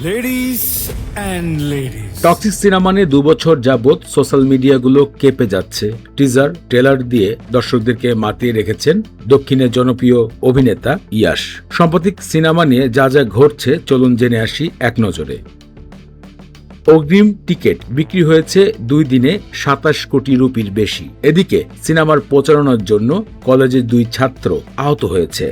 Ladies and ladies. Toxic cinema নিয়ে 2 বছর যাবৎ সোশ্যাল মিডিয়াগুলো কেঁপে যাচ্ছে। টিজার ট্রেলার দিয়ে দর্শকদেরকে মাতিয়ে রেখেছেন দক্ষিণের জনপ্রিয় অভিনেতা ইয়াশ। সাম্প্রতিক সিনেমা নিয়ে যা যা ঘটছে চলুন জেনে আসি এক নজরে। অগ্রিম টিকিট বিক্রি হয়েছে 2 দিনে 27 কোটি রুপির বেশি। এদিকে সিনেমার প্রচারণার জন্য কলেজের 2 ছাত্র আহত হয়েছে।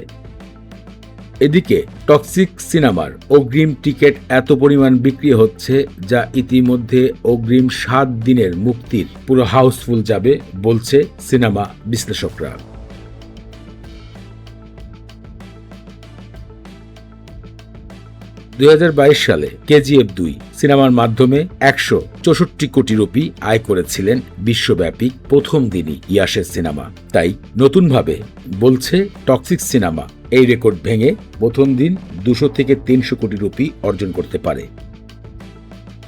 এদিকে টক্সিক সিনেমার অগ্রিম টিকিট এত পরিমাণ বিক্রি হচ্ছে যা ইতিমধ্যে অগ্রিম 7 দিনের মুক্তির পুরো হাউসফুল যাবে বলছে সিনেমা বিশ্লেষকরা। সালে কেজিএফ 2 সিনেমার মাধ্যমে 164 কোটি রুপি আয় করেছিলেন বিশ্বব্যাপী প্রথম দিনই ইয়াশের সিনেমা। তাই নতুনভাবে বলছে টক্সিক সিনেমা এই রেকর্ড ভেঙে প্রথম দিন 200 থেকে 300 কোটি রুপি অর্জন করতে পারে।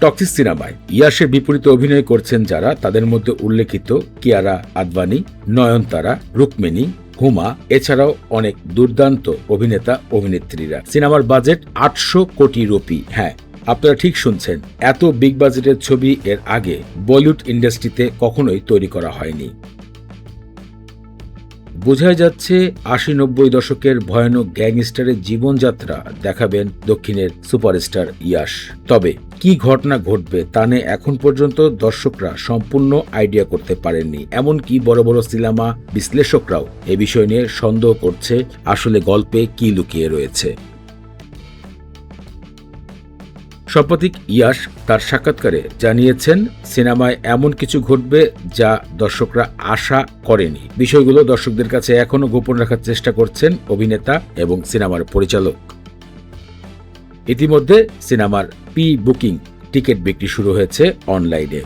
টক্সিক সিনেমায় ইয়াশের বিপরীতে অভিনয় করছেন যারা, তাদের মধ্যে উল্লেখিত কিয়ারা আদভানি, নয়নতারা, রুকমিনী, হুমা, এছাড়াও অনেক দুর্দান্ত অভিনেতা অভিনেত্রীরা। সিনেমার বাজেট 800 কোটি রুপি। হ্যাঁ, আপনারা ঠিক শুনছেন, এত বিগ বাজেটের ছবি এর আগে বলিউড ইন্ডাস্ট্রিতে কখনোই তৈরি করা হয়নি। বোঝাই যাচ্ছে 80-90 দশকের ভয়ানক গ্যাংস্টারের জীবনযাত্রা দেখাবেন দক্ষিণের সুপারস্টার ইয়াশ। তবে কি ঘটনা ঘটবে তা নিয়ে এখন পর্যন্ত দর্শকরা সম্পূর্ণ আইডিয়া করতে পারেননি। এমনকি বড় বড় সিনেমা বিশ্লেষকরাও এ বিষয় নিয়ে সন্দেহ করছে আসলে গল্পে কি লুকিয়ে রয়েছে। সাম্প্রতিক ইয়াশ তার সাক্ষাৎকারে জানিয়েছেন সিনেমায় এমন কিছু ঘটবে যা দর্শকরা আশা করেনি। বিষয়গুলো দর্শকদের কাছে এখনো গোপন রাখার চেষ্টা করছেন অভিনেতা এবং সিনেমার পরিচালক। ইতিমধ্যে সিনেমার প্রি বুকিং টিকিট বিক্রি শুরু হয়েছে অনলাইনে।